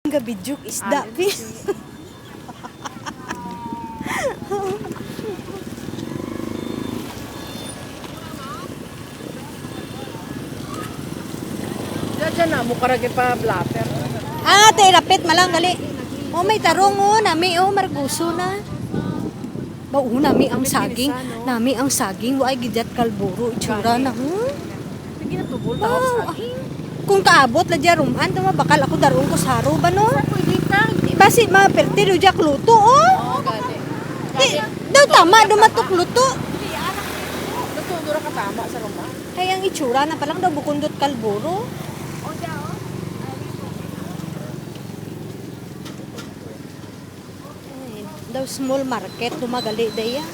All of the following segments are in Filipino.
Gabidyok isda, pi. Diyan na, mukaragin pa blatter. Ah, tay rapit malang gali. Oh, may tarong oh, nami oh, marguso na. Ba nami ang saging, nami ang saging, wa ay gidyat kalburo itsura na. Sige na tubol Wow, tawag sa kung kaabot la jaruman, tama bakal ako daron ko saro ba no? pwede ka. Basi mga perti do jak luto oh. Oo, gani. Di, daw tama dumatok luto. Natudura ka tama sa rumah. Ay ang itsura na palang daw bukundot kalburo. Ay, daw small market dumagali daya.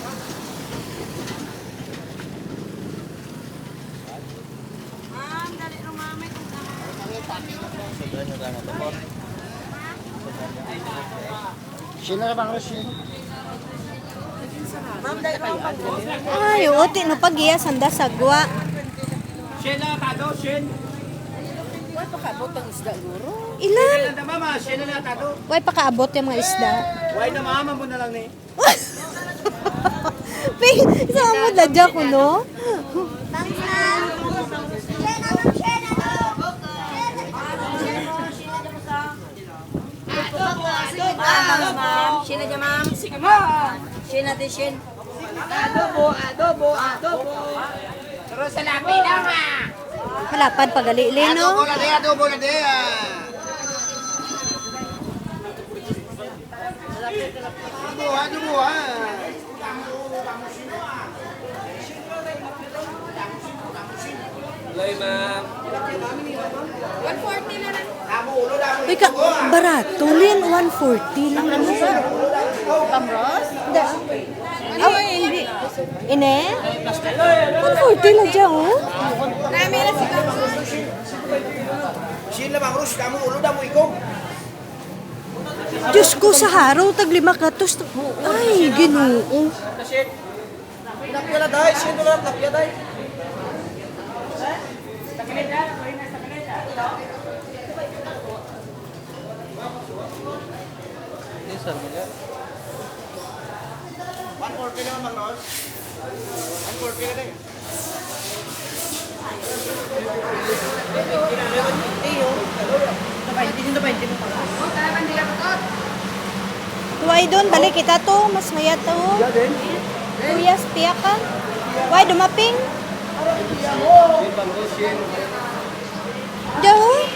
Sino na bang Rosin? Ay, uti no pagiya sanda sagwa. Shin na tado, Shin. Wala pa kabot ang isda guro. Ilan? Shin na mama, Shin na tado. Way pakaabot yung mga isda. Why na mama mo na lang ni. Saan mo dadya ko, no? Ma'am, sina dyan ma'am. Sige mo. Sina din sin. Adobo, adobo, adobo. Pero sa lapi na ma. Malapad pagali, no? Adobo na de, adobo na de. Adobo, adobo Lay ma'am. 140 na lang. Uy, barato, Lin. 140 lang. Ano? Pamros? Oh, hindi. Ine? 140 lang dyan, oh. Nami na si Kamo. Shin na bang Rosin, kamu ulo na mo ikaw. Diyos ko, sa haraw, tag 5 katos. Ay, ginoo. Shin. Napya na dahil, Shin na napya dahil. One four kilo naman, Ros. 140 na din. Tuway doon, balik kita to. Mas mayat to. Kuya, piyak ka. Why, dumaping? Diyan, oh.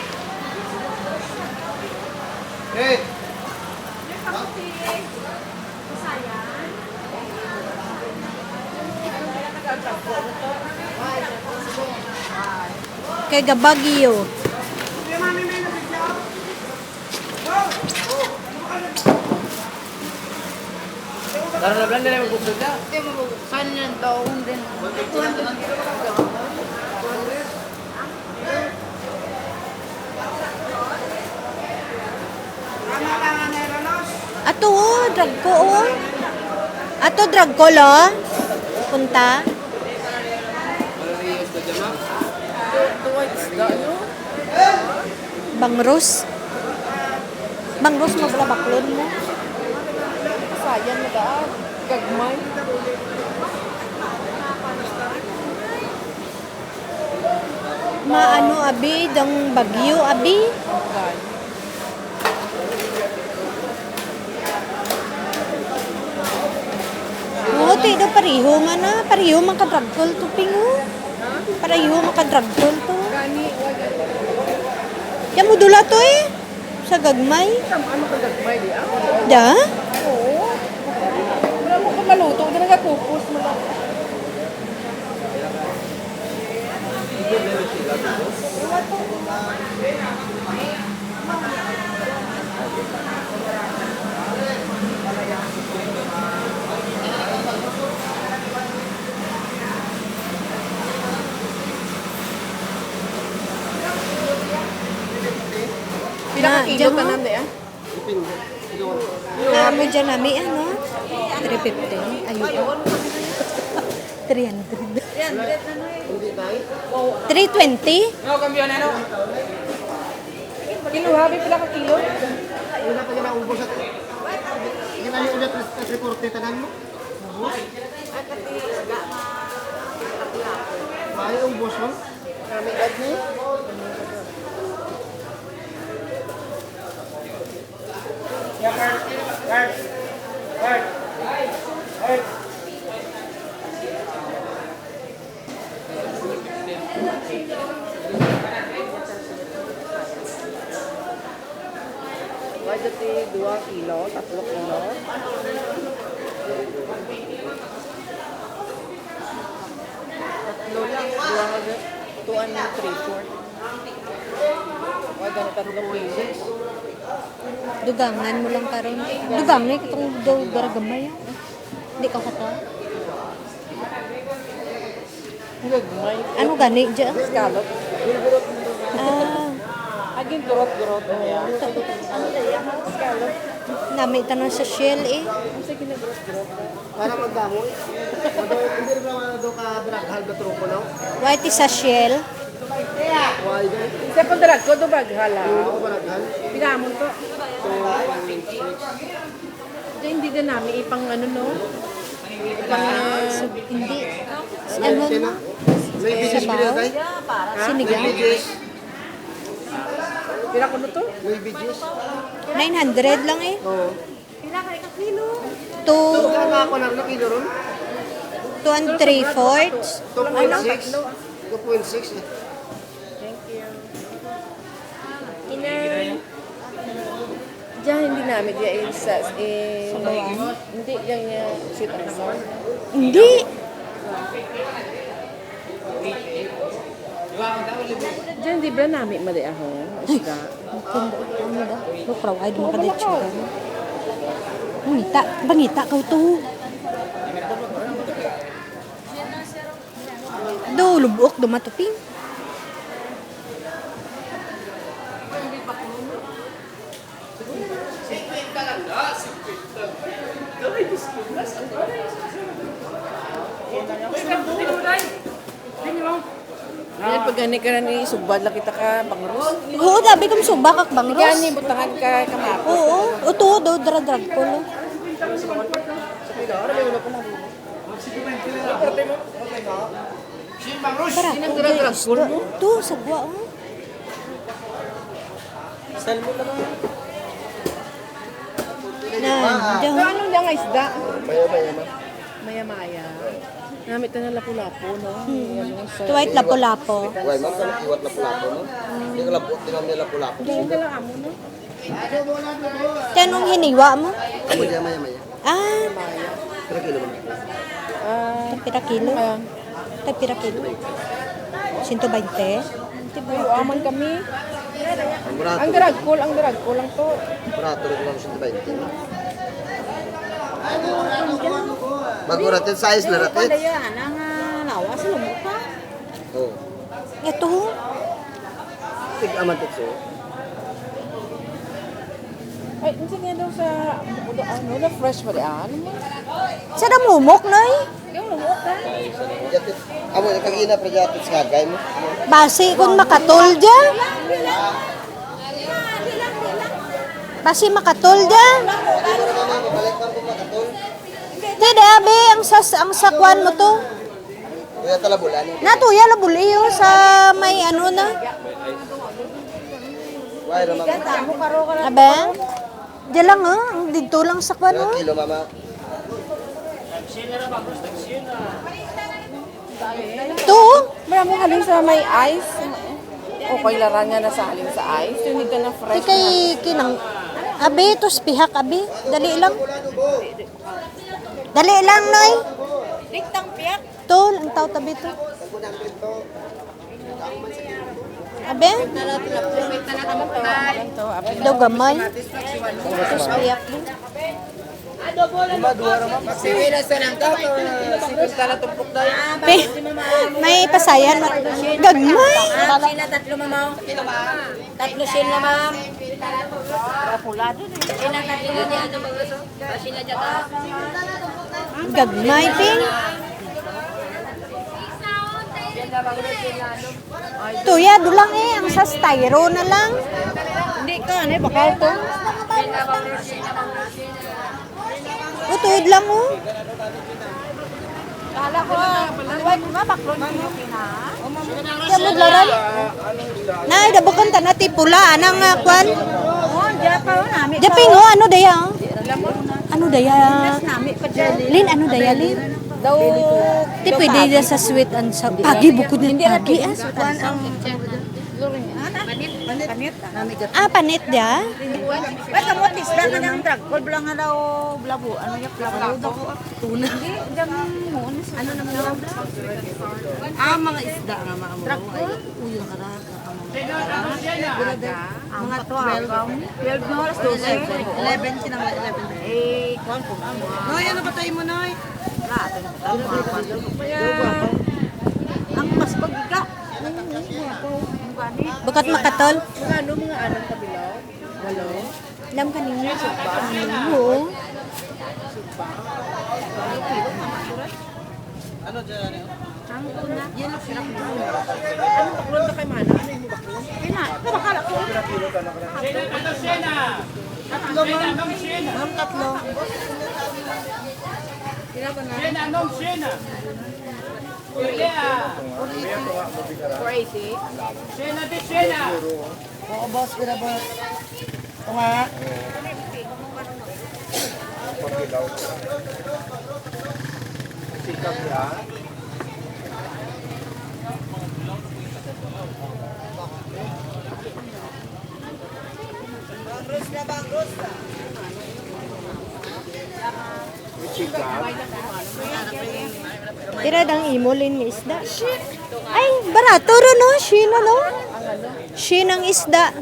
Hey! Kay Gabagyo. Daro na blan nila magbukod na. Hindi mo saan yan taong din. Ato, oh, drag ko, oh. Ato, drag ko, lo. Punta. Tuwag isda yun. Bangros. Bangros mo pala baklon mo. Sayang na daan. Gagmay. Maano, abi, dang bagyo, abi. Gagmay. Oo, ti, do pariho man na. Pariho man ka-dragkol to, pingo. Pariho man ka-dragkol to. Gani. Yan mo dula to, eh. Sa gagmay. Ano ka gagmay di ah? Da? Oo. Wala mo ka maluto. Hindi na pupus mo lang. Pila ka kilo ka nande ah? Mo dyan nami, ano? 350. Ayun. 300. 320? No, cambio na no. Kilo ha, pila ka kilo? ubos at ginali ulit at reporte tanan mo. Ay, ubos mo. Kami gad ni. Why did 2 kilo, 3 kilo? Tatlo lang, 2 and 3/4. Why ganun 3 pieces? Dugangan mo lang karon. Dugang na itong daw garagamay. Hindi ka kata. Gagmay. Ano gani dyan? Scallop. Ah, Aging gurot-gurot. Ayan. Ano na yan? Scallop. nami tanan sa shell eh. Ang sige na gurot-gurot. Para magdamoy. Hindi rin naman daw ka binaghal na truko no? White sa shell. Why then? Isa pa drag ko, do baghala. Ano ka binaghal? Pinamon to. Hindi din namin ipang ano no? Ipang Hindi. Ano? Ano? May business Sabaw? pinatay? Sinigang? Business. pira ko na to? May business. 900 lang eh. Oo. Two, Kaya ako lang na kilo ron. 2 and 3/4. 2.6. 2.6 eh. Thank you. Inay. Diyan hindi namin diyan sa hindi yang sweet and sour. Hindi. Diyan di ba namin mali ako? Isda. Ano da? Lukraw ay dumakaditsura. Bangita. Bangita ka to. Do, lubok, dumatuping. Yan pag gani ka ni subad lang kita ka bangros. Oo, dabi kang subakak bang Ros. Gani butangan ka kamapos. Oo, uto, do, drag ko lo. Sinang drag ko mo? To, sagwa oh. Style mo naman. Na, diyan. Ano lang ang isda? Maya-maya ma. Maya-maya. Namit na lapu-lapu, no? Ano, sa... Tuwait lapo-lapo. Why, ma'am, kami iwat na pulapo, no? Hindi ka lapot, hindi kami lapo-lapo. Hindi lang amo, no? Tanong hiniwa mo? Maya-maya. Ah, Maya. Pero kilo mo. tapira kilo. Ayan. Tapira kilo. 120. Ay, aman kami. Ang burato. Ang drag ko lang to. Burato rin lang 120. Maguratin size na ratit. yan, ang lawas, lumukha. Oo. Ito, Tig-aman tutso. Ay, hindi nga daw sa, ano, na fresh pa rin. sa damumok na eh. Yung lumukha. Jatit. Amo, nakagina pa jatit sa kagay mo. Basi kung makatol dyan. Basi makatol dyan. Balik ka po makatol. Hindi, abi, ang sakwan mo to. Kuya talabulan. Natuya labuli yun sa may ano na. Why, ramang. Abe? Diyan lang ah, ang dito lang sakwan Ilang oh. kilo, mama? Ito, Marami halin sa may ice. Okay, laran niya na sa halin sa ice. Yung dito na di fresh. kay kinang. Abi, ito spihak, abi. Dali lang. Dali lang, Noy. Diktang piyak. Ito, ang tao tabi to. Abe? Daw gamay. Ito spihak din. Siwilas ka ng to. Siwilas ka na tumpok na yan. May pasayan. Gagmay. Sila tatlo, mamaw. Tatlo sila, ma'am. Rapulado na. Sila tatlo niya. Sila dyan. Gagmay, ping. Tuya, dulang eh. Ang sa styro na lang. Hindi ka, ano bakal to? Tuod lang oh. Kala ko, buhay ko nga, baklon mo kina. Kaya mo laran. Nay, dabakan ta nati pula anang kwan. Oh, diya pa namin. Japing oh, ano daya? Ano daya? Namin pa dyan. Lin, ano daya, Lin? Daw, Di pwede dyan sa sweet and sa pagi, bukod ng pagi. kuan ang panit. Panit dia? Ay, kamot, isda ka ng drug. Kol lang nga daw, blabo. Ano yung blabo? Tuna. Hindi, dyan mo. Ano naman daw? Mga isda nga mga mo. Drug ko? Uyo ka na. Mga 12 na oras, 11 sinang 11. Eh, kuan po. Noy, ano ba tayo mo, Noy? Ang mas pagka. Bukat makatol? Mga anong kabilaw? Walo? Alam ka ninyo. Oo. Ano dyan? Ang tuna. Yan ang pinakita. Ano baklon ka kay Mana? Ano yung baklon? Ay na, ito bakala ko. Tatlo ma'am. Tatlo. Sina ba na? Sina, anong sina? 480. Sina di sina. Oo, boss, pira boss. O nga. Sikap yan. Tira dang imolin ni isda. Ay, barato ro no, shino no. Shinang isda.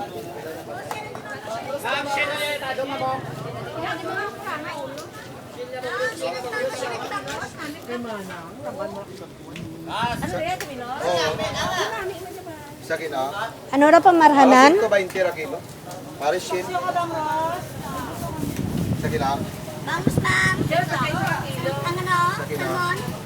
Sa kina. Ano ra pamarhanan? Ito 20 ra kilo. Paris shin. Sa kina. Vamos, ma'am. Ang ano? Sa kina. Salmon.